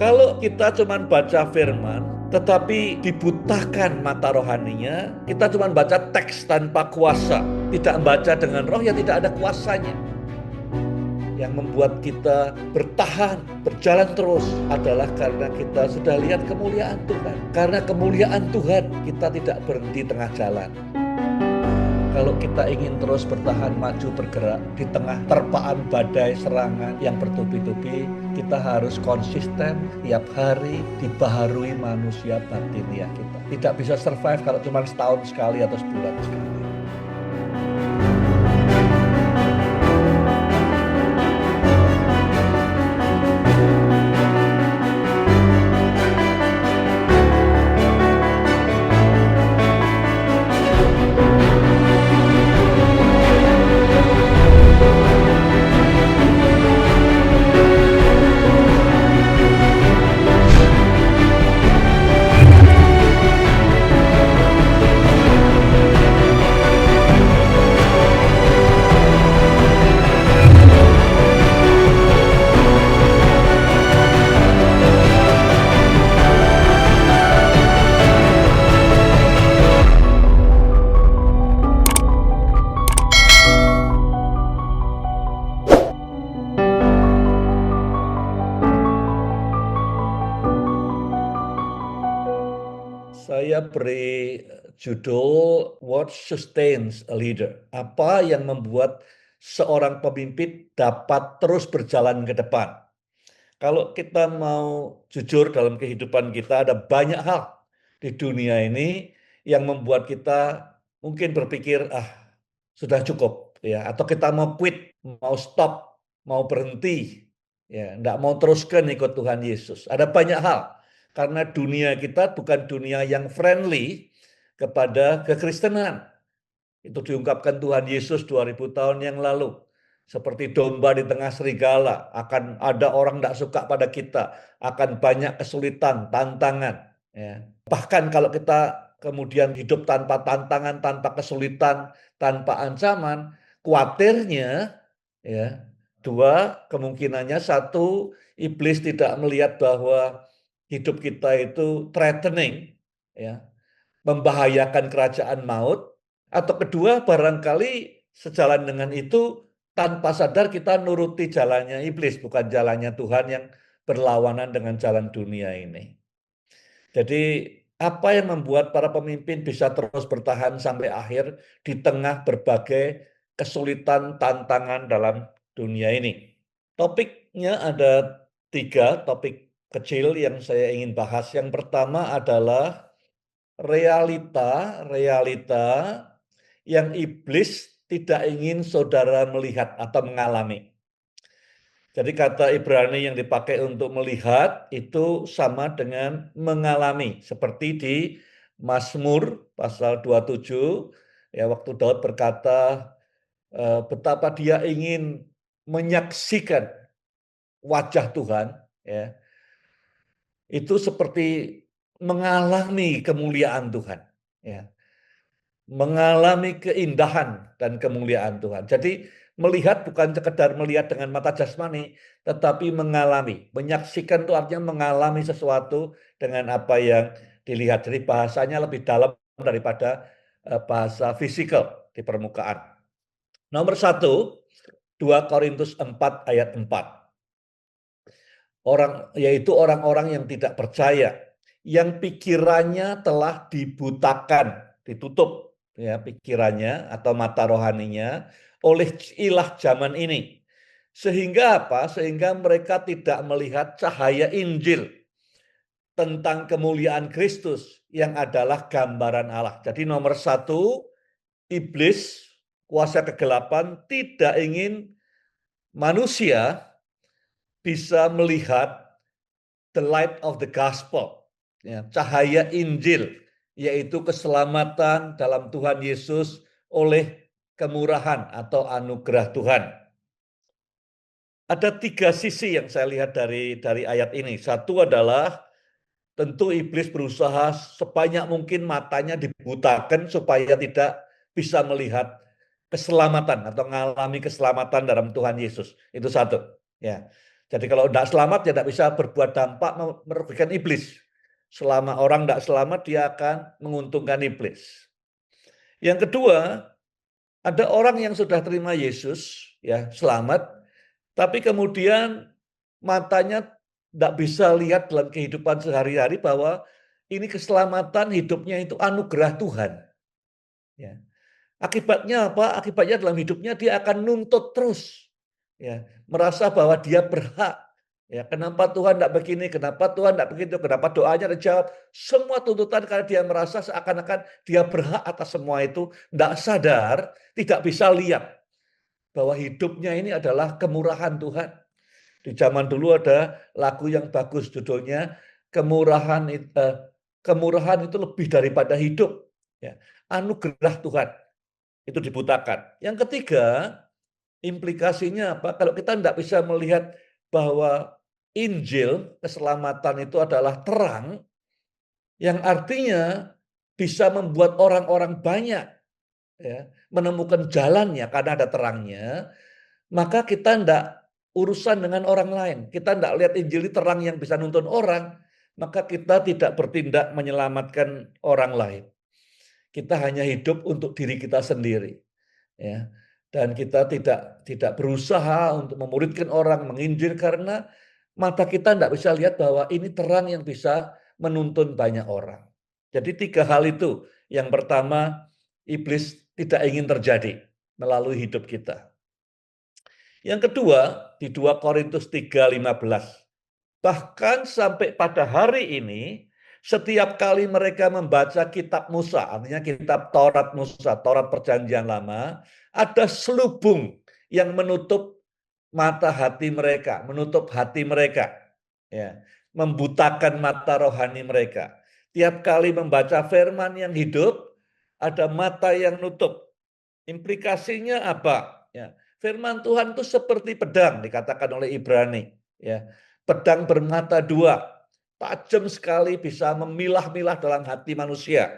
Kalau kita cuma baca firman, tetapi dibutakan mata rohaninya, kita cuma baca teks tanpa kuasa, tidak membaca dengan roh, ya tidak ada kuasanya. Yang membuat kita bertahan, berjalan terus adalah karena kita sudah lihat kemuliaan Tuhan. Karena kemuliaan Tuhan, kita tidak berhenti tengah jalan. Kalau kita ingin terus bertahan, maju, bergerak di tengah terpaan badai serangan yang bertubi-tubi, kita harus konsisten tiap hari dibaharui manusia batiniah kita. Tidak bisa survive kalau cuma setahun sekali atau sebulan sekali. Saya beri judul What Sustains a Leader? Apa yang membuat seorang pemimpin dapat terus berjalan ke depan? Kalau kita mau jujur dalam kehidupan kita, ada banyak hal di dunia ini yang membuat kita mungkin berpikir, sudah cukup, ya, atau kita mau quit, mau stop, mau berhenti, ya, enggak mau teruskan ikut Tuhan Yesus. Ada banyak hal, karena dunia kita bukan dunia yang friendly kepada kekristenan. Itu diungkapkan Tuhan Yesus 2000 tahun yang lalu. Seperti domba di tengah serigala, akan ada orang tidak suka pada kita, akan banyak kesulitan, tantangan. Ya. Bahkan kalau kita kemudian hidup tanpa tantangan, tanpa kesulitan, tanpa ancaman, khawatirnya, ya, dua kemungkinannya. Satu, iblis tidak melihat bahwa hidup kita itu threatening, ya, membahayakan kerajaan maut. Atau kedua, barangkali sejalan dengan itu, tanpa sadar kita nuruti jalannya iblis, bukan jalannya Tuhan yang berlawanan dengan jalan dunia ini. Jadi apa yang membuat para pemimpin bisa terus bertahan sampai akhir di tengah berbagai kesulitan, tantangan dalam dunia ini? Topiknya ada 3 topik kecil yang saya ingin bahas. Yang pertama adalah realita yang iblis tidak ingin saudara melihat atau mengalami. Jadi kata Ibrani yang dipakai untuk melihat itu sama dengan mengalami. Seperti di Mazmur pasal 27, ya, waktu Daud berkata betapa dia ingin menyaksikan wajah Tuhan, ya. Itu seperti mengalami kemuliaan Tuhan, ya. Mengalami keindahan dan kemuliaan Tuhan. Jadi melihat bukan sekedar melihat dengan mata jasmani, tetapi mengalami. Menyaksikan itu artinya mengalami sesuatu dengan apa yang dilihat. Jadi bahasanya lebih dalam daripada bahasa fisikal di permukaan. Nomor 1, 2 Korintus 4 ayat 4. Yaitu orang-orang yang tidak percaya, yang pikirannya telah dibutakan, ditutup, ya, pikirannya atau mata rohaninya oleh ilah zaman ini. Sehingga apa? Sehingga mereka tidak melihat cahaya Injil tentang kemuliaan Kristus yang adalah gambaran Allah. Jadi nomor 1, iblis, kuasa kegelapan, tidak ingin manusia bisa melihat the light of the gospel, ya, cahaya Injil, yaitu keselamatan dalam Tuhan Yesus oleh kemurahan atau anugerah Tuhan. Ada 3 sisi yang saya lihat dari ayat ini. Satu adalah tentu iblis berusaha sebanyak mungkin matanya dibutakan supaya tidak bisa melihat keselamatan atau mengalami keselamatan dalam Tuhan Yesus. Itu satu, ya. Jadi kalau tidak selamat, ya tidak bisa berbuat dampak merugikan iblis. Selama orang tidak selamat, dia akan menguntungkan iblis. Yang kedua, ada orang yang sudah terima Yesus, ya selamat, tapi kemudian matanya tidak bisa lihat dalam kehidupan sehari-hari bahwa ini keselamatan hidupnya itu anugerah Tuhan. Ya. Akibatnya apa? Akibatnya dalam hidupnya dia akan nuntut terus, ya, merasa bahwa dia berhak. Ya, kenapa Tuhan tidak begini? Kenapa Tuhan tidak begitu? Kenapa doanya dijawab? Semua tuntutan karena dia merasa seakan-akan dia berhak atas semua itu, tidak sadar, tidak bisa lihat bahwa hidupnya ini adalah kemurahan Tuhan. Di zaman dulu ada lagu yang bagus judulnya kemurahan itu lebih daripada hidup. Ya, anugerah Tuhan itu dibutakan. Yang ketiga, implikasinya apa? Kalau kita tidak bisa melihat bahwa Injil, keselamatan itu adalah terang, yang artinya bisa membuat orang-orang banyak, ya, menemukan jalannya karena ada terangnya, maka kita tidak urusan dengan orang lain. Kita tidak lihat Injil ini terang yang bisa nuntun orang, maka kita tidak bertindak menyelamatkan orang lain. Kita hanya hidup untuk diri kita sendiri, ya. Dan kita tidak berusaha untuk memuridkan orang, menginjil, karena mata kita tidak bisa lihat bahwa ini terang yang bisa menuntun banyak orang. Jadi 3 hal itu. Yang pertama, iblis tidak ingin terjadi melalui hidup kita. Yang kedua, di 2 Korintus 3:15. Bahkan sampai pada hari ini, setiap kali mereka membaca kitab Musa, artinya kitab Taurat Musa, Taurat Perjanjian Lama, ada selubung yang menutup mata hati mereka, menutup hati mereka, ya, membutakan mata rohani mereka. Tiap kali membaca firman yang hidup, ada mata yang nutup. Implikasinya apa? Ya, firman Tuhan itu seperti pedang, dikatakan oleh Ibrani. Ya, pedang bermata dua, tajam sekali, bisa memilah-milah dalam hati manusia.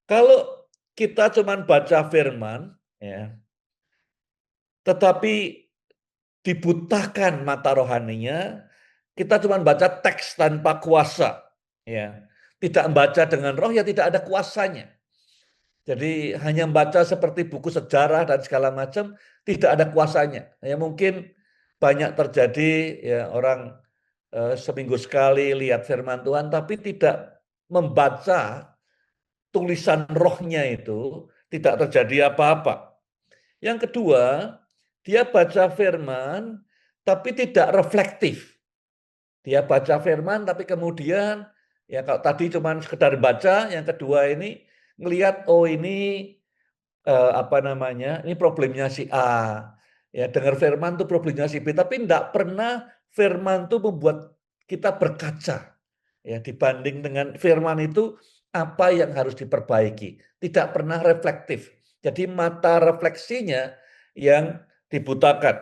Kalau kita cuma baca firman, ya, tetapi dibutakan mata rohaninya, kita cuma baca teks tanpa kuasa, ya, tidak membaca dengan roh, ya tidak ada kuasanya. Jadi hanya membaca seperti buku sejarah dan segala macam, tidak ada kuasanya. Ya mungkin banyak terjadi, ya, orang seminggu sekali lihat firman Tuhan, tapi tidak membaca tulisan rohnya itu, tidak terjadi apa-apa. Yang kedua, dia baca firman, tapi tidak reflektif. Dia baca firman, tapi kemudian, ya kalau tadi cuma sekedar baca, yang kedua ini ngelihat, oh ini apa namanya, ini problemnya si A. Ya, dengar firman tuh problemnya si B, tapi tidak pernah firman tuh membuat kita berkaca. Ya, dibanding dengan firman itu apa yang harus diperbaiki. Tidak pernah reflektif. Jadi mata refleksinya yang dibutakan.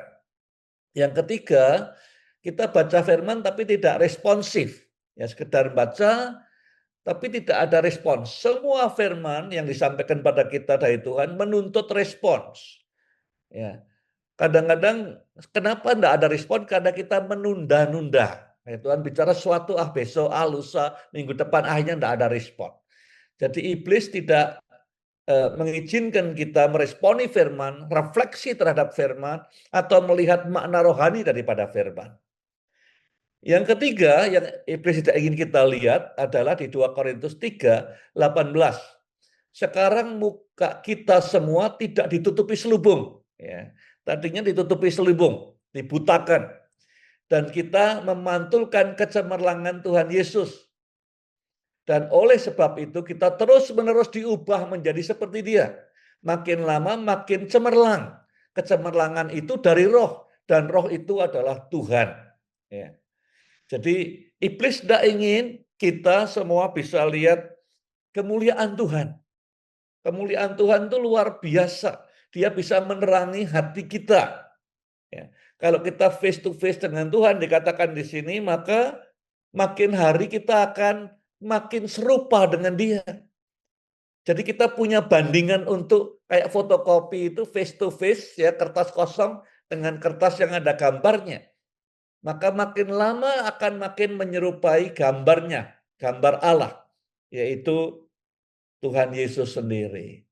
Yang ketiga, kita baca firman tapi tidak responsif. Ya, sekedar baca tapi tidak ada respons. Semua firman yang disampaikan pada kita dari Tuhan menuntut respons. Ya, kadang-kadang kenapa tidak ada respon? Karena kita menunda-nunda. Tuhan bicara sesuatu, besok, lusa, minggu depan, akhirnya tidak ada respon. Jadi iblis tidak mengizinkan kita meresponi firman, refleksi terhadap firman, atau melihat makna rohani daripada firman. Yang ketiga yang iblis tidak ingin kita lihat adalah di 2 Korintus 3:18. Sekarang muka kita semua tidak ditutupi selubung. Ya. Tadinya ditutupi selubung, dibutakan. Dan kita memantulkan kecemerlangan Tuhan Yesus. Dan oleh sebab itu kita terus-menerus diubah menjadi seperti Dia. Makin lama makin cemerlang. Kecemerlangan itu dari roh. Dan roh itu adalah Tuhan. Ya. Jadi iblis tidak ingin kita semua bisa lihat kemuliaan Tuhan. Kemuliaan Tuhan itu luar biasa. Dia bisa menerangi hati kita. Ya. Kalau kita face to face dengan Tuhan, dikatakan di sini, maka makin hari kita akan makin serupa dengan Dia. Jadi kita punya bandingan untuk kayak fotokopi itu face to face, ya, kertas kosong dengan kertas yang ada gambarnya. maka makin lama akan makin menyerupai gambarnya, gambar Allah, yaitu Tuhan Yesus sendiri.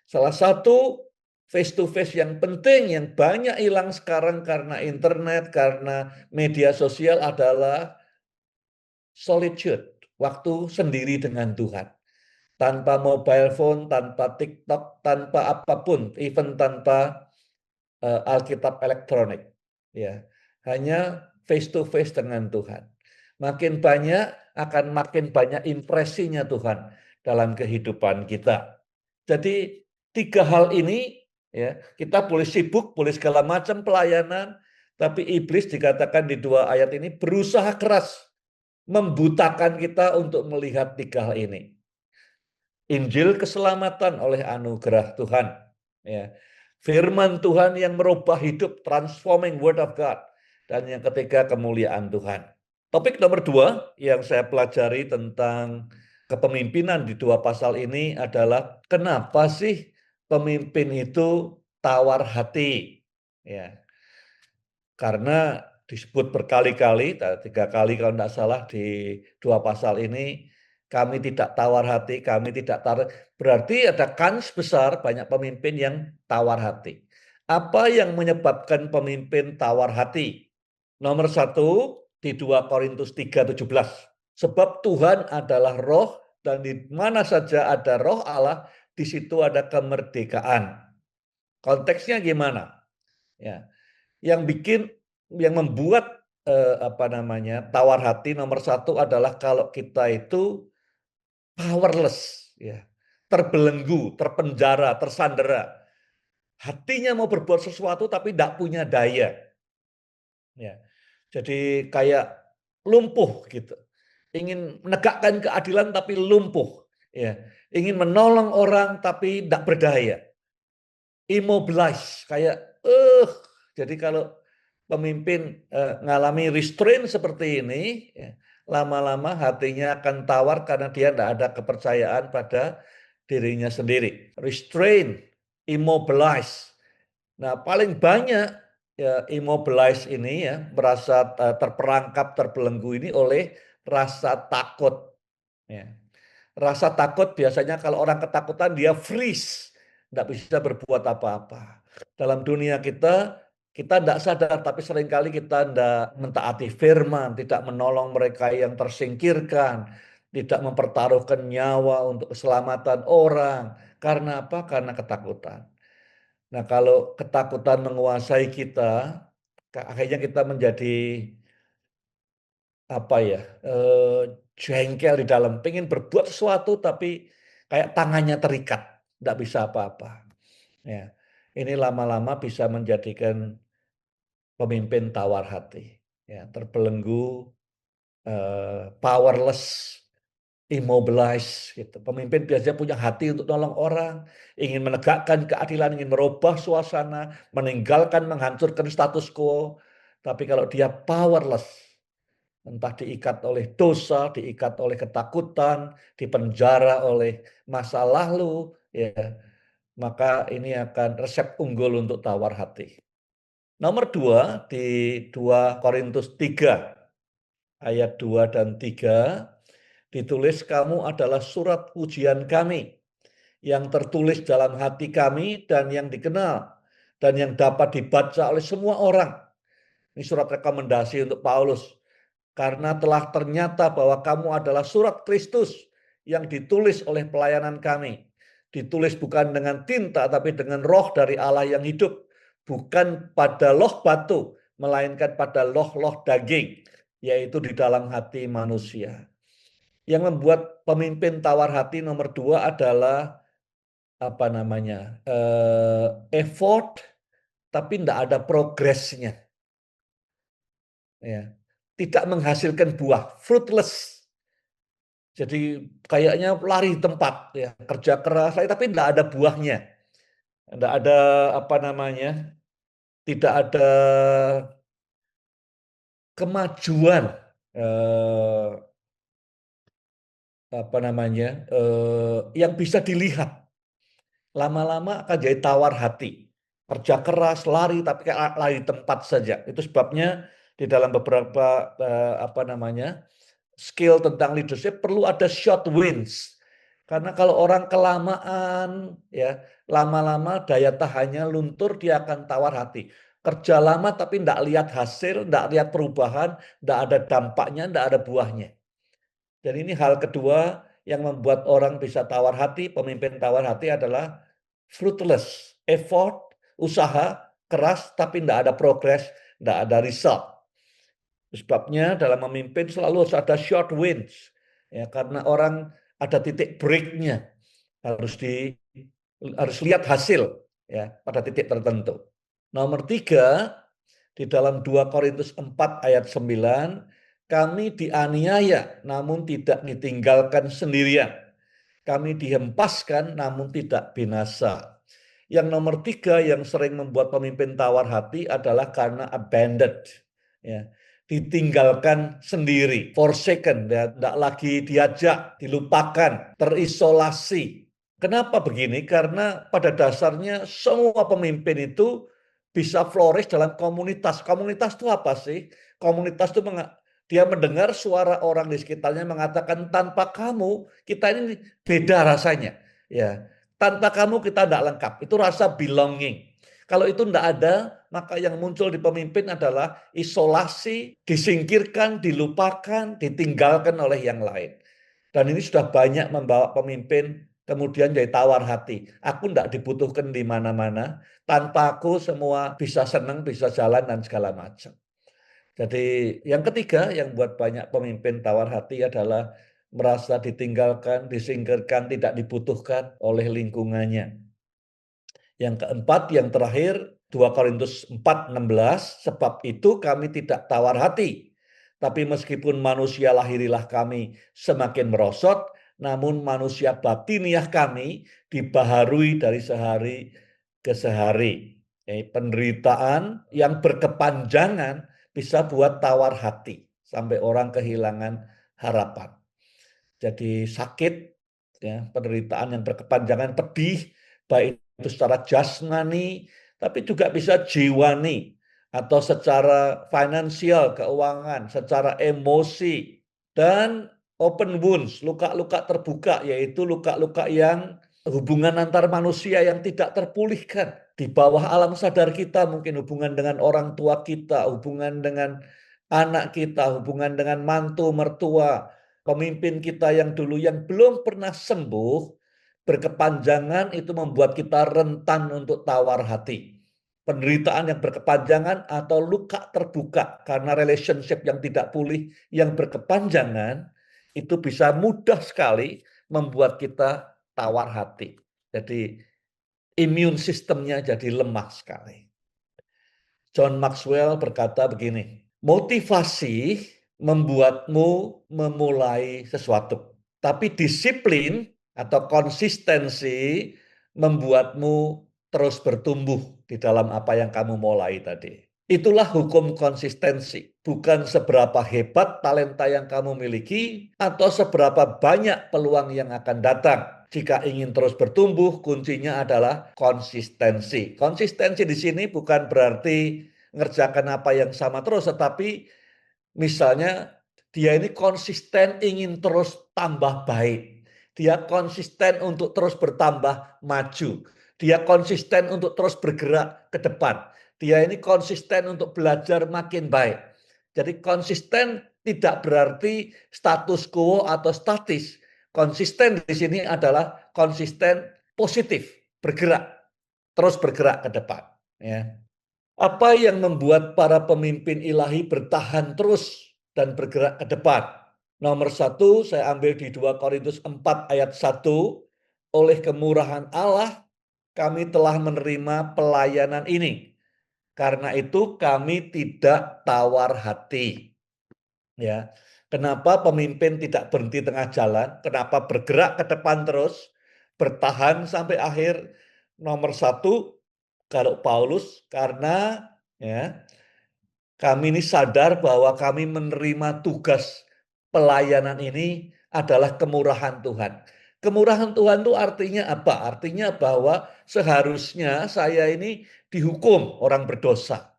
Salah satu face to face yang penting yang banyak hilang sekarang karena internet, karena media sosial adalah solitude, waktu sendiri dengan Tuhan. Tanpa mobile phone, tanpa TikTok, tanpa apapun, even tanpa Alkitab elektronik. Ya, hanya face to face dengan Tuhan. Makin banyak akan makin banyak impresinya Tuhan dalam kehidupan kita. Jadi tiga hal ini ya, kita boleh sibuk, boleh segala macam pelayanan, tapi iblis dikatakan di dua ayat ini berusaha keras membutakan kita untuk melihat tiga hal ini. Injil keselamatan oleh anugerah Tuhan. Ya. Firman Tuhan yang merubah hidup, transforming word of God. Dan yang ketiga, kemuliaan Tuhan. Topik nomor 2 yang saya pelajari tentang kepemimpinan di dua pasal ini adalah kenapa sih pemimpin itu tawar hati? Ya, karena disebut berkali-kali, 3 kali kalau tidak salah di dua pasal ini, kami tidak tawar hati, kami tidak tawar. Berarti ada kans besar banyak pemimpin yang tawar hati. Apa yang menyebabkan pemimpin tawar hati? Nomor 1 di 2 Korintus 3:17. Sebab Tuhan adalah roh dan di mana saja ada roh Allah, di situ ada kemerdekaan. Konteksnya gimana? Ya, yang membuat tawar hati nomor 1 adalah kalau kita itu powerless, ya, terbelenggu, terpenjara, tersandera. Hatinya mau berbuat sesuatu tapi tidak punya daya. Ya. Jadi kayak lumpuh gitu. Ingin menegakkan keadilan tapi lumpuh. Ya. Ingin menolong orang tapi tidak berdaya. Immobilize, kayak jadi kalau pemimpin ngalami restraint seperti ini, ya, lama-lama hatinya akan tawar karena dia tidak ada kepercayaan pada dirinya sendiri. Restraint, immobilize. Nah, paling banyak ya, immobilize ini ya, merasa terperangkap, terbelenggu ini oleh rasa takut. Ya. Rasa takut biasanya kalau orang ketakutan dia freeze, tidak bisa berbuat apa-apa. Dalam dunia kita, kita tidak sadar tapi seringkali kita tidak mentaati firman, tidak menolong mereka yang tersingkirkan, tidak mempertaruhkan nyawa untuk keselamatan orang. Karena apa? Karena ketakutan. Nah, kalau ketakutan menguasai kita, akhirnya kita menjadi apa ya, jengkel di dalam, pengen berbuat sesuatu tapi kayak tangannya terikat, nggak bisa apa-apa. Ya, ini lama-lama bisa menjadikan pemimpin tawar hati, ya, terbelenggu, powerless, immobilize gitu. Pemimpin biasanya punya hati untuk nolong orang, ingin menegakkan keadilan, ingin merubah suasana, meninggalkan, menghancurkan status quo. Tapi kalau dia powerless, entah diikat oleh dosa, diikat oleh ketakutan, dipenjara oleh masa lalu, ya, maka ini akan resep unggul untuk tawar hati. Nomor 2 di 2 Korintus 3 ayat 2 dan 3 ditulis kamu adalah surat pujian kami yang tertulis dalam hati kami dan yang dikenal dan yang dapat dibaca oleh semua orang. Ini surat rekomendasi untuk Paulus. Karena telah ternyata bahwa kamu adalah surat Kristus yang ditulis oleh pelayanan kami. Ditulis bukan dengan tinta tapi dengan roh dari Allah yang hidup. Bukan pada loh batu, melainkan pada loh-loh daging, yaitu di dalam hati manusia. Yang membuat pemimpin tawar hati nomor 2 adalah effort tapi tidak ada progresnya. Ya. Tidak menghasilkan buah, fruitless. Jadi kayaknya lari di tempat ya, kerja keras tapi tidak ada buahnya. Tidak ada tidak ada kemajuan eh, yang bisa dilihat. Lama-lama akan jadi tawar hati. Kerja keras, lari tapi kayak lari di tempat saja. Itu sebabnya di dalam beberapa skill tentang leadership perlu ada short wins. Karena kalau orang kelamaan, ya lama-lama daya tahannya luntur, dia akan tawar hati. Kerja lama tapi tidak lihat hasil, tidak lihat perubahan, tidak ada dampaknya, tidak ada buahnya. Dan ini hal kedua yang membuat orang bisa tawar hati, pemimpin tawar hati adalah fruitless, effort, usaha keras tapi tidak ada progress, tidak ada result. Sebabnya dalam memimpin selalu harus ada short wins, ya karena orang ada titik breaknya, harus lihat hasil ya pada titik tertentu. Nomor 3, di dalam 2 Korintus 4 ayat 9, kami dianiaya namun tidak ditinggalkan sendirian. Kami dihempaskan namun tidak binasa. Yang nomor 3 yang sering membuat pemimpin tawar hati adalah karena abandoned. Ya, ditinggalkan sendiri, forsaken, ya, tidak lagi diajak, dilupakan, terisolasi. Kenapa begini? Karena pada dasarnya semua pemimpin itu bisa flourish dalam komunitas. Komunitas itu apa sih? Komunitas itu dia mendengar suara orang di sekitarnya mengatakan tanpa kamu kita ini beda rasanya. Ya, tanpa kamu kita tidak lengkap. Itu rasa belonging. Kalau itu tidak ada, maka yang muncul di pemimpin adalah isolasi, disingkirkan, dilupakan, ditinggalkan oleh yang lain. Dan ini sudah banyak membawa pemimpin kemudian jadi tawar hati. Aku tidak dibutuhkan di mana-mana. Tanpa aku semua bisa senang, bisa jalan dan segala macam. Jadi yang ketiga yang buat banyak pemimpin tawar hati adalah merasa ditinggalkan, disingkirkan, tidak dibutuhkan oleh lingkungannya. Yang keempat, yang terakhir, 2 Korintus 4:16, sebab itu kami tidak tawar hati. Tapi meskipun manusia lahirilah kami semakin merosot, namun manusia batiniah kami dibaharui dari sehari ke sehari. Penderitaan yang berkepanjangan bisa buat tawar hati sampai orang kehilangan harapan. Jadi sakit, ya, penderitaan yang berkepanjangan, pedih, baik itu secara jasmani, tapi juga bisa jiwani, atau secara finansial, keuangan, secara emosi, dan open wounds, luka-luka terbuka, yaitu luka-luka yang hubungan antar manusia yang tidak terpulihkan. Di bawah alam sadar kita, mungkin hubungan dengan orang tua kita, hubungan dengan anak kita, hubungan dengan mantu, mertua, pemimpin kita yang dulu yang belum pernah sembuh, berkepanjangan itu membuat kita rentan untuk tawar hati. Penderitaan yang berkepanjangan atau luka terbuka karena relationship yang tidak pulih, yang berkepanjangan, itu bisa mudah sekali membuat kita tawar hati. Jadi imun sistemnya jadi lemah sekali. John Maxwell berkata begini, motivasi membuatmu memulai sesuatu. Tapi disiplin atau konsistensi membuatmu terus bertumbuh di dalam apa yang kamu mulai tadi. Itulah hukum konsistensi. Bukan seberapa hebat talenta yang kamu miliki atau seberapa banyak peluang yang akan datang. Jika ingin terus bertumbuh, kuncinya adalah konsistensi. Konsistensi di sini bukan berarti ngerjakan apa yang sama terus, tetapi misalnya dia ini konsisten ingin terus tambah baik. Dia konsisten untuk terus bertambah maju. Dia konsisten untuk terus bergerak ke depan. Dia ini konsisten untuk belajar makin baik. Jadi konsisten tidak berarti status quo atau statis. Konsisten di sini adalah konsisten positif, bergerak, terus bergerak ke depan. Ya. Apa yang membuat para pemimpin ilahi bertahan terus dan bergerak ke depan? Nomor 1, saya ambil di 2 Korintus 4 ayat 1. Oleh kemurahan Allah, kami telah menerima pelayanan ini. Karena itu kami tidak tawar hati. Ya, kenapa pemimpin tidak berhenti tengah jalan? Kenapa bergerak ke depan terus? Bertahan sampai akhir? Nomor 1, kalau Paulus, karena ya kami ini sadar bahwa kami menerima tugas pelayanan ini adalah kemurahan Tuhan. Kemurahan Tuhan itu artinya apa? Artinya bahwa seharusnya saya ini dihukum orang berdosa.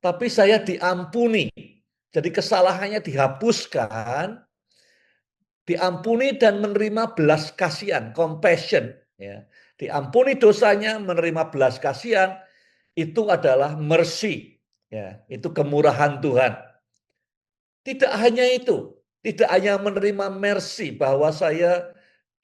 tapi saya diampuni. Jadi kesalahannya dihapuskan, diampuni dan menerima belas kasihan, compassion. Ya. Diampuni dosanya, menerima belas kasihan, itu adalah mercy. Ya, itu kemurahan Tuhan. Tidak hanya itu, tidak hanya menerima mercy bahwa saya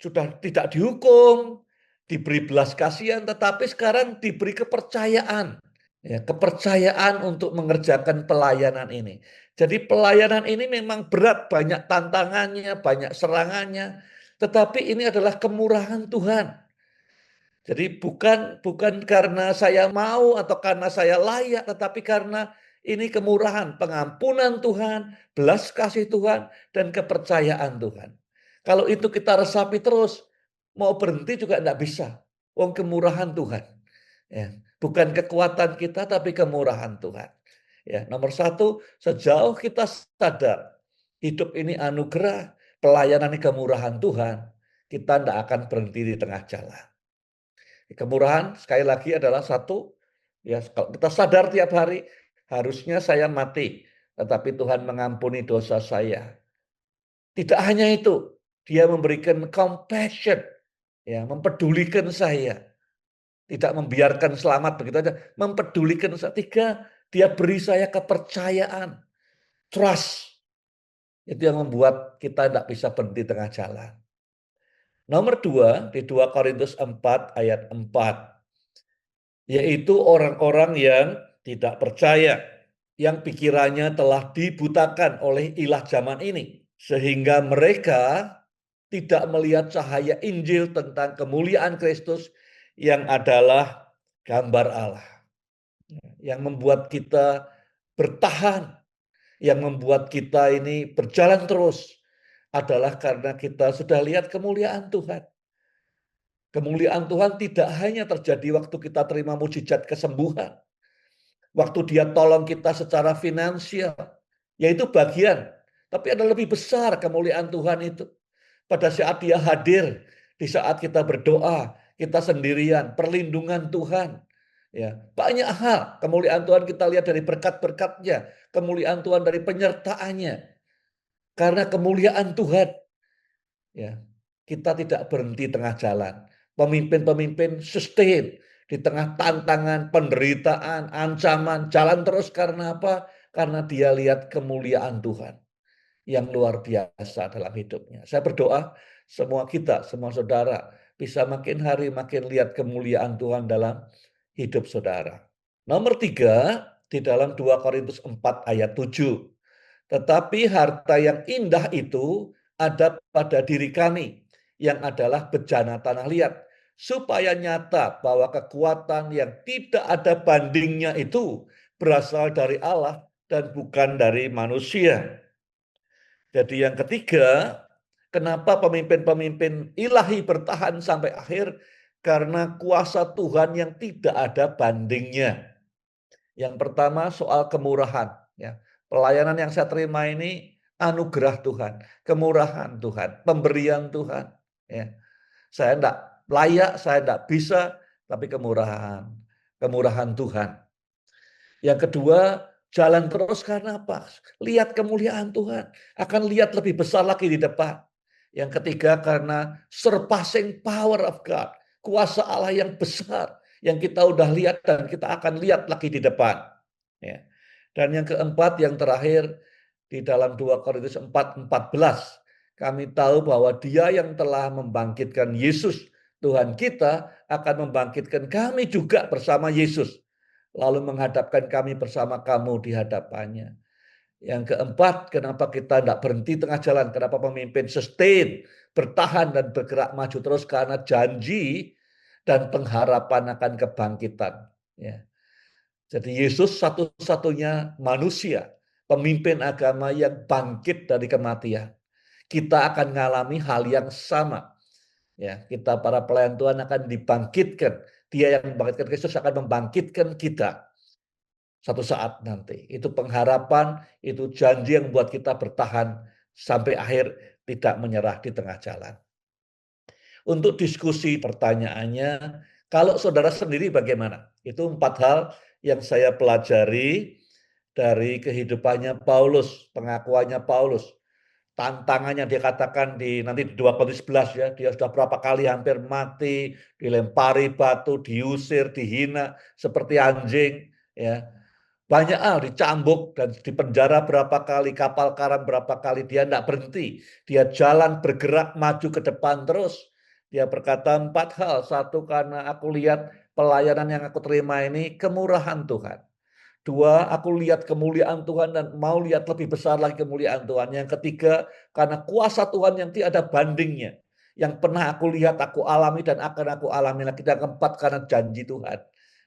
sudah tidak dihukum, diberi belas kasihan, tetapi sekarang diberi kepercayaan. Ya, kepercayaan untuk mengerjakan pelayanan ini. Jadi pelayanan ini memang berat, banyak tantangannya, banyak serangannya, tetapi ini adalah kemurahan Tuhan. Jadi bukan karena saya mau atau karena saya layak, tetapi karena ini kemurahan, pengampunan Tuhan, belas kasih Tuhan, dan kepercayaan Tuhan. Kalau itu kita resapi terus, mau berhenti juga tidak bisa. Wong kemurahan Tuhan. Ya, bukan kekuatan kita, tapi kemurahan Tuhan. Ya, nomor satu, sejauh kita sadar hidup ini anugerah, pelayanan ini kemurahan Tuhan, kita tidak akan berhenti di tengah jalan. Kemurahan sekali lagi adalah satu, ya kalau kita sadar tiap hari, harusnya saya mati, tetapi Tuhan mengampuni dosa saya. Tidak hanya itu, dia memberikan compassion, ya, mempedulikan saya. Tidak membiarkan selamat begitu saja, mempedulikan saya. Tiga, dia beri saya kepercayaan, trust. Itu yang membuat kita tidak bisa berhenti tengah jalan. Nomor dua, di 2 Korintus 4 ayat 4. Yaitu orang-orang yang tidak percaya, yang pikirannya telah dibutakan oleh ilah zaman ini, sehingga mereka tidak melihat cahaya Injil tentang kemuliaan Kristus yang adalah gambar Allah, yang membuat kita bertahan, yang membuat kita ini berjalan terus adalah karena kita sudah lihat kemuliaan Tuhan. Kemuliaan Tuhan tidak hanya terjadi waktu kita terima mujizat kesembuhan, waktu dia tolong kita secara finansial, yaitu bagian. Tapi ada lebih besar kemuliaan Tuhan itu. Pada saat dia hadir, di saat kita berdoa, kita sendirian, perlindungan Tuhan. Ya, banyak hal kemuliaan Tuhan kita lihat dari berkat-berkatnya, kemuliaan Tuhan dari penyertaannya. Karena kemuliaan Tuhan, ya, kita tidak berhenti tengah jalan. Pemimpin-pemimpin sustain di tengah tantangan, penderitaan, ancaman, jalan terus karena apa? Karena dia lihat kemuliaan Tuhan yang luar biasa dalam hidupnya. Saya berdoa semua kita, semua saudara bisa makin hari makin lihat kemuliaan Tuhan dalam hidup saudara. Nomor tiga, di dalam 2 Korintus 4 ayat 7. Tetapi harta yang indah itu ada pada diri kami, yang adalah bejana tanah liat, supaya nyata bahwa kekuatan yang tidak ada bandingnya itu berasal dari Allah dan bukan dari manusia. Jadi yang ketiga, kenapa pemimpin-pemimpin ilahi bertahan sampai akhir? Karena kuasa Tuhan yang tidak ada bandingnya. Yang pertama soal kemurahan. Ya. Pelayanan yang saya terima ini anugerah Tuhan, kemurahan Tuhan, pemberian Tuhan. Ya. Saya tidak layak, saya tidak bisa, tapi kemurahan. Kemurahan Tuhan. Yang kedua, jalan terus karena apa? Lihat kemuliaan Tuhan. Akan lihat lebih besar lagi di depan. Yang ketiga, karena surpassing power of God. Kuasa Allah yang besar. Yang kita udah lihat dan kita akan lihat lagi di depan. Ya. Dan yang keempat, yang terakhir, di dalam 2 Korintus 4:14, kami tahu bahwa dia yang telah membangkitkan Yesus, Tuhan kita, akan membangkitkan kami juga bersama Yesus, lalu menghadapkan kami bersama kamu di hadapannya. Yang keempat, kenapa kita tidak berhenti tengah jalan? Kenapa pemimpin sustain, bertahan dan bergerak maju terus? Karena janji dan pengharapan akan kebangkitan. Ya. Jadi Yesus satu-satunya manusia, pemimpin agama yang bangkit dari kematian. Kita akan mengalami hal yang sama. Ya, kita para pelayan Tuhan akan dibangkitkan. Dia yang membangkitkan Kristus akan membangkitkan kita satu saat nanti. Itu pengharapan, itu janji yang membuat kita bertahan sampai akhir, tidak menyerah di tengah jalan. Untuk diskusi pertanyaannya, kalau saudara sendiri bagaimana? Itu 4 hal yang saya pelajari dari kehidupannya Paulus, pengakuannya Paulus. Tantangannya dia katakan nanti di 2 Korintus 11 ya, dia sudah berapa kali hampir mati, dilempari batu, diusir, dihina seperti anjing ya. Banyak hal, dicambuk dan dipenjara berapa kali, kapal karam berapa kali, dia tidak berhenti. Dia jalan bergerak maju ke depan terus. Dia berkata 4 hal. Satu, karena aku lihat pelayanan yang aku terima ini kemurahan Tuhan. 2, aku lihat kemuliaan Tuhan dan mau lihat lebih besar lagi kemuliaan Tuhan. Yang ketiga, karena kuasa Tuhan yang tidak ada bandingnya. Yang pernah aku lihat, aku alami dan akan aku alami lagi. Dan keempat, karena janji Tuhan.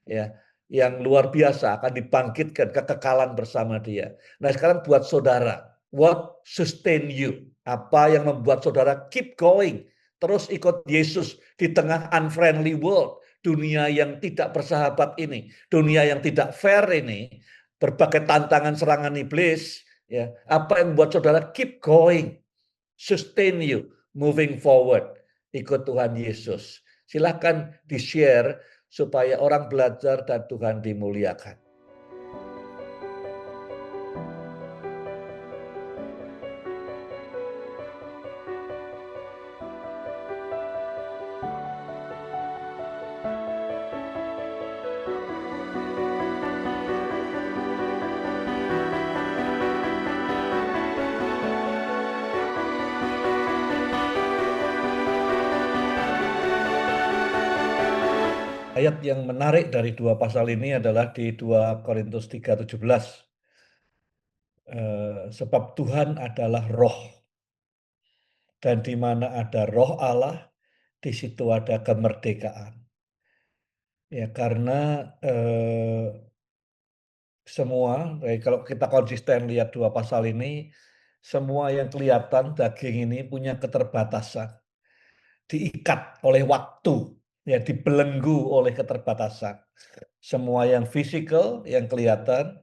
Ya, yang luar biasa akan dibangkitkan kekekalan bersama Dia. Nah, sekarang buat saudara, what sustain you? Apa yang membuat saudara keep going? Terus ikut Yesus di tengah unfriendly world, dunia yang tidak bersahabat ini, dunia yang tidak fair ini, berbagai tantangan serangan iblis, ya, apa yang membuat saudara keep going, sustain you, moving forward, ikut Tuhan Yesus. Silakan di-share supaya orang belajar dan Tuhan dimuliakan. Ayat yang menarik dari 2 pasal ini adalah di 2 Korintus 3:17. Sebab Tuhan adalah roh, dan di mana ada roh Allah, di situ ada kemerdekaan. Ya, karena semua, kalau kita konsisten lihat 2 pasal ini, semua yang kelihatan daging ini punya keterbatasan, diikat oleh waktu, ya, dibelenggu oleh keterbatasan. Semua yang fisikal, yang kelihatan,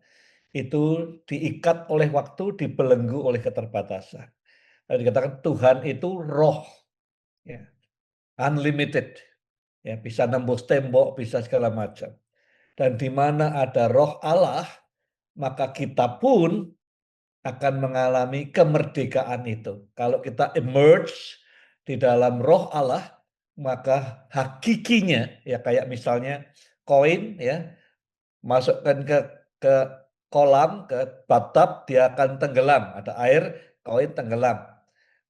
itu diikat oleh waktu, dibelenggu oleh keterbatasan. Lalu dikatakan Tuhan itu roh, ya, unlimited, ya, bisa nembus tembok, bisa segala macam. Dan di mana ada roh Allah, maka kita pun akan mengalami kemerdekaan itu. Kalau kita emerge di dalam roh Allah, maka hakikinya, ya, kayak misalnya koin, ya, masukkan ke kolam, ke bathtub, dia akan tenggelam. Ada air, koin tenggelam.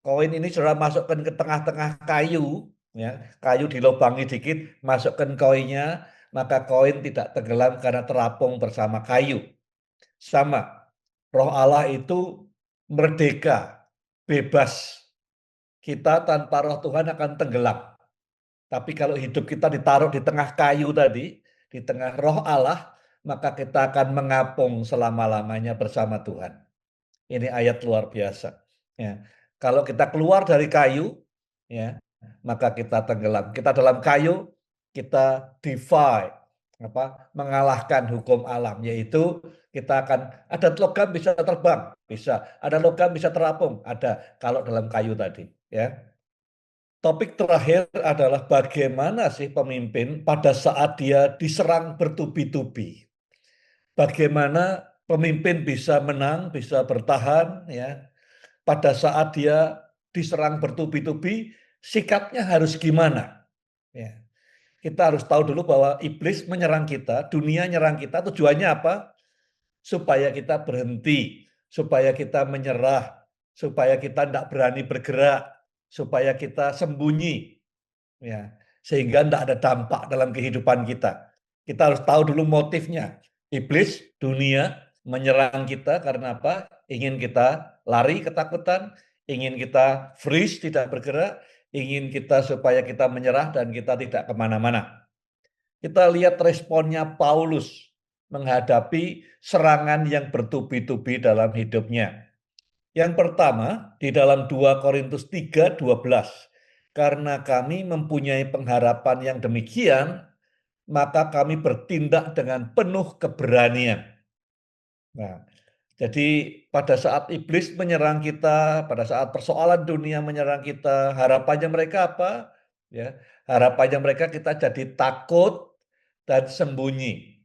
Koin ini sudah masukkan ke tengah-tengah kayu, ya, kayu dilubangi dikit, masukkan koinnya, maka koin tidak tenggelam karena terapung bersama kayu. Sama, roh Allah itu merdeka, bebas. Kita tanpa roh Tuhan akan tenggelam. Tapi kalau hidup kita ditaruh di tengah kayu tadi, di tengah roh Allah, maka kita akan mengapung selama-lamanya bersama Tuhan. Ini ayat luar biasa. Ya. Kalau kita keluar dari kayu, ya, maka kita tenggelam. Kita dalam kayu, kita defy, mengalahkan hukum alam, yaitu kita akan ada logam bisa terbang, bisa ada logam bisa terapung, ada kalau dalam kayu tadi. Ya. Topik terakhir adalah bagaimana sih pemimpin pada saat dia diserang bertubi-tubi. Bagaimana pemimpin bisa menang, bisa bertahan, ya, pada saat dia diserang bertubi-tubi, sikapnya harus gimana? Ya. Kita harus tahu dulu bahwa iblis menyerang kita, dunia menyerang kita, tujuannya apa? Supaya kita berhenti, supaya kita menyerah, supaya kita tidak berani bergerak, supaya kita sembunyi, ya, sehingga tidak ada dampak dalam kehidupan kita. Kita harus tahu dulu motifnya. Iblis, dunia menyerang kita karena apa? Ingin kita lari ketakutan, ingin kita freeze, tidak bergerak, ingin kita supaya kita menyerah dan kita tidak kemana-mana. Kita lihat responnya Paulus menghadapi serangan yang bertubi-tubi dalam hidupnya. Yang pertama, di dalam 2 Korintus 3:12, karena kami mempunyai pengharapan yang demikian, maka kami bertindak dengan penuh keberanian. Nah, jadi pada saat iblis menyerang kita, pada saat persoalan dunia menyerang kita, harapannya mereka apa? Ya, harapannya mereka kita jadi takut dan sembunyi.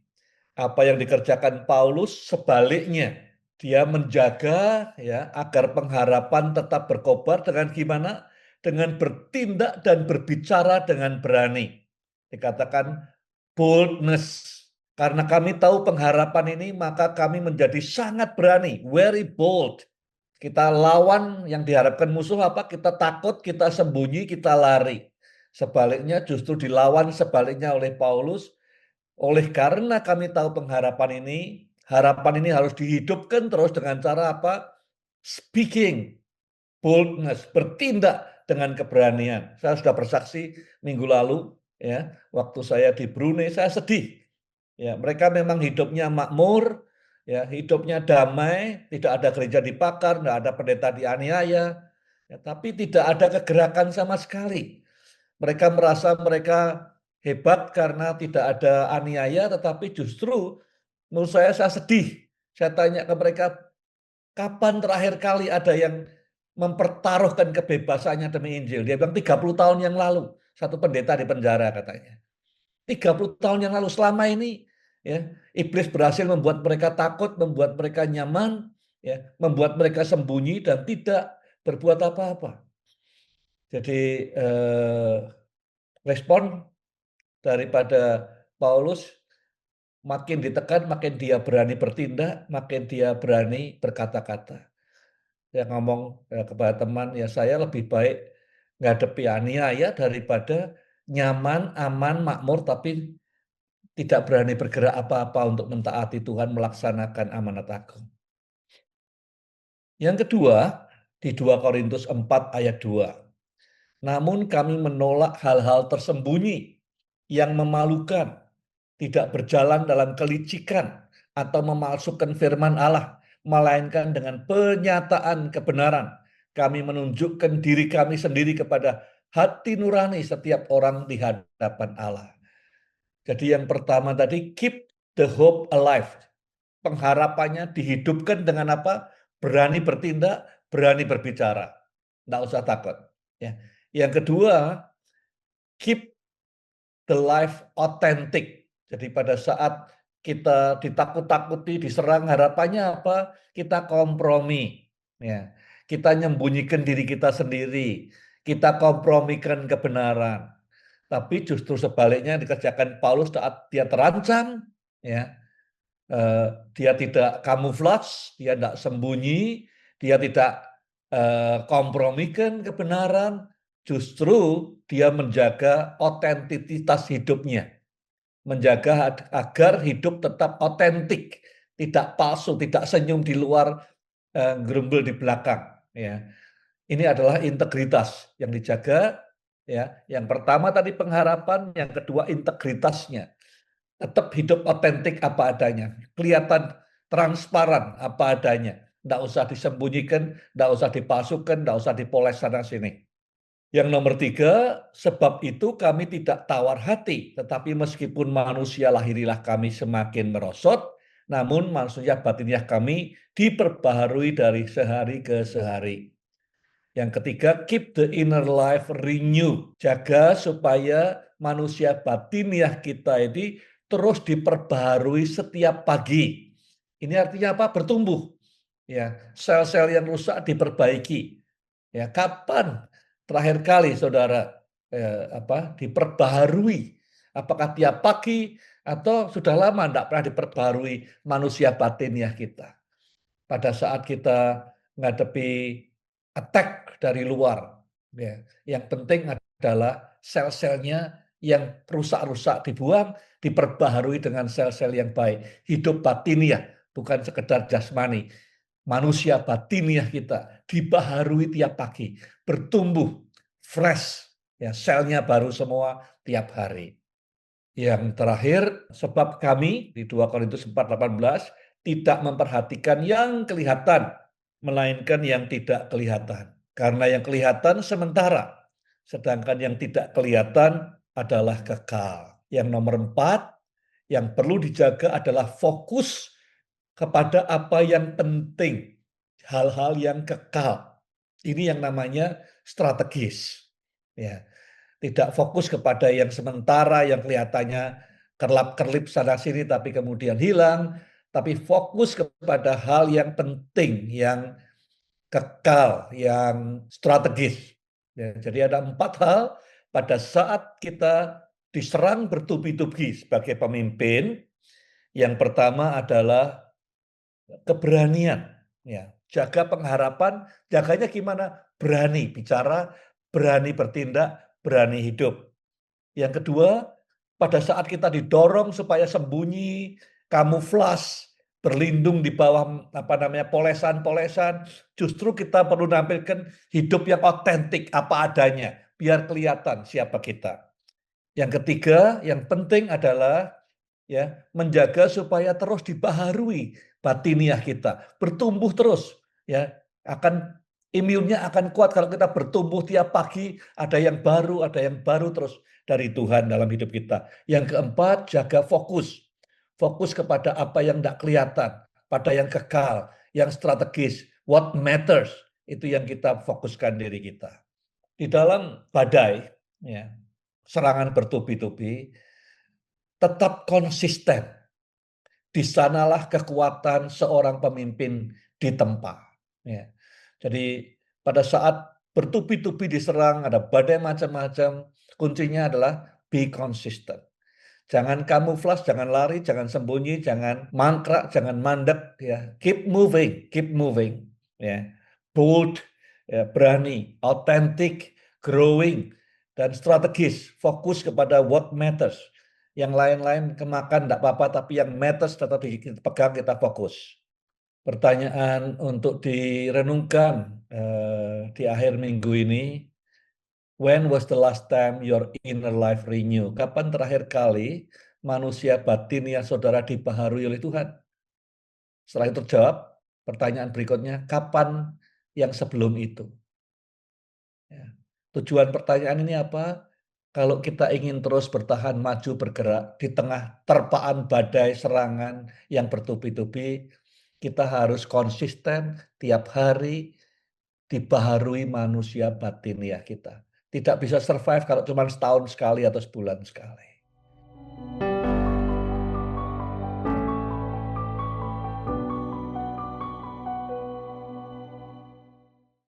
Apa yang dikerjakan Paulus sebaliknya, dia menjaga ya agar pengharapan tetap berkobar dengan gimana? Dengan bertindak dan berbicara dengan berani. Dikatakan boldness. Karena kami tahu pengharapan ini, maka kami menjadi sangat berani, very bold. Kita lawan yang diharapkan musuh apa? Kita takut, kita sembunyi, kita lari. Sebaliknya justru dilawan sebaliknya oleh Paulus. Oleh karena kami tahu harapan ini harus dihidupkan terus dengan cara apa? Speaking, boldness, bertindak dengan keberanian. Saya sudah bersaksi minggu lalu, ya, waktu saya di Brunei, saya sedih. Ya, mereka memang hidupnya makmur, ya, hidupnya damai, tidak ada gereja dibakar, tidak ada pendeta dianiaya, ya, tapi tidak ada kegerakan sama sekali. Mereka merasa mereka hebat karena tidak ada aniaya, tetapi justru menurut saya sedih. Saya tanya ke mereka, kapan terakhir kali ada yang mempertaruhkan kebebasannya demi Injil? Dia bilang 30 tahun yang lalu, satu pendeta di penjara katanya. 30 tahun yang lalu, selama ini ya, iblis berhasil membuat mereka takut, membuat mereka nyaman, ya, membuat mereka sembunyi dan tidak berbuat apa-apa. Jadi respon daripada Paulus makin ditekan, makin dia berani bertindak, makin dia berani berkata-kata. Saya ngomong kepada teman, ya saya lebih baik ngadepi aniaya daripada nyaman, aman, makmur, tapi tidak berani bergerak apa-apa untuk mentaati Tuhan, melaksanakan amanat agung. Yang kedua, di 2 Korintus 4 ayat 2. Namun kami menolak hal-hal tersembunyi yang memalukan, tidak berjalan dalam kelicikan atau memalsukan firman Allah, melainkan dengan penyataan kebenaran. Kami menunjukkan diri kami sendiri kepada hati nurani setiap orang di hadapan Allah. Jadi yang pertama tadi, keep the hope alive. Pengharapannya dihidupkan dengan apa? Berani bertindak, berani berbicara. Tidak usah takut. Ya. Yang kedua, keep the life authentic. Jadi pada saat kita ditakut-takuti, diserang, harapannya apa? Kita kompromi. Ya. Kita nyembunyikan diri kita sendiri. Kita kompromikan kebenaran. Tapi justru sebaliknya dikerjakan Paulus saat dia terancam, ya, dia tidak kamuflase, dia tidak sembunyi, dia tidak kompromikan kebenaran, justru dia menjaga otentitas hidupnya, menjaga agar hidup tetap otentik, tidak palsu, tidak senyum di luar, gerembel di belakang. Ya. Ini adalah integritas yang dijaga. Ya, yang pertama tadi pengharapan, yang kedua integritasnya. Tetap hidup otentik apa adanya, kelihatan transparan apa adanya. Tidak usah disembunyikan, tidak usah dipalsukan, tidak usah dipoles sana sini. Yang nomor tiga, sebab itu kami tidak tawar hati, tetapi meskipun manusia lahiriah kami semakin merosot, namun manusia batiniah kami diperbaharui dari sehari ke sehari. Yang ketiga, keep the inner life renew. Jaga supaya manusia batiniah kita ini terus diperbaharui setiap pagi. Ini artinya apa? Bertumbuh. Ya, sel-sel yang rusak diperbaiki. Ya, kapan terakhir kali saudara diperbaharui? Apakah tiap pagi atau sudah lama tidak pernah diperbaharui manusia batiniah kita? Pada saat kita menghadapi attack dari luar, ya, yang penting adalah sel-selnya yang rusak-rusak dibuang, diperbaharui dengan sel-sel yang baik. Hidup batiniah, bukan sekedar jasmani. Manusia batiniah kita dibaharui tiap pagi, bertumbuh, fresh, ya, selnya baru semua tiap hari. Yang terakhir, sebab kami di 2 Korintus 4:18 tidak memperhatikan yang kelihatan, melainkan yang tidak kelihatan. Karena yang kelihatan sementara, sedangkan yang tidak kelihatan adalah kekal. Yang nomor 4, yang perlu dijaga adalah fokus kepada apa yang penting, hal-hal yang kekal. Ini yang namanya strategis. Ya, tidak fokus kepada yang sementara, yang kelihatannya kerlap-kerlip sana-sini tapi kemudian hilang, tapi fokus kepada hal yang penting, yang kekal, yang strategis. Ya, jadi ada 4 hal pada saat kita diserang bertubi-tubi sebagai pemimpin. Yang pertama adalah keberanian. Ya, jaga pengharapan, jaganya gimana? Berani bicara, berani bertindak, berani hidup. Yang kedua, pada saat kita didorong supaya sembunyi, kamuflas, berlindung di bawah polesan-polesan, justru kita perlu menampilkan hidup yang otentik apa adanya, biar kelihatan siapa kita. Yang ketiga, yang penting adalah ya menjaga supaya terus dibaharui batiniah kita, bertumbuh terus ya, akan imunnya akan kuat kalau kita bertumbuh tiap pagi, ada yang baru terus dari Tuhan dalam hidup kita. Yang keempat, jaga fokus. Fokus kepada apa yang tidak kelihatan, pada yang kekal, yang strategis, what matters, itu yang kita fokuskan diri kita. Di dalam badai, ya, serangan bertubi-tubi, tetap konsisten. Di sanalah kekuatan seorang pemimpin ditempa. Ya. Jadi pada saat bertubi-tubi diserang, ada badai macam-macam, kuncinya adalah be consistent. Jangan kamuflas, jangan lari, jangan sembunyi, jangan mangkrak, jangan mandek. Ya. Keep moving, keep moving. Ya. Bold, ya, berani, authentic, growing, dan strategis. Fokus kepada what matters. Yang lain-lain kemakan tidak apa-apa, tapi yang matters tetap kita pegang, kita fokus. Pertanyaan untuk direnungkan di akhir minggu ini, when was the last time your inner life renew? Kapan terakhir kali manusia batin yang saudara dibaharui oleh Tuhan? Setelah itu terjawab, pertanyaan berikutnya, kapan yang sebelum itu? Ya. Tujuan pertanyaan ini apa? Kalau kita ingin terus bertahan maju bergerak di tengah terpaan badai serangan yang bertubi-tubi, kita harus konsisten tiap hari dibaharui manusia batiniah kita. Tidak bisa survive kalau cuma setahun sekali atau sebulan sekali.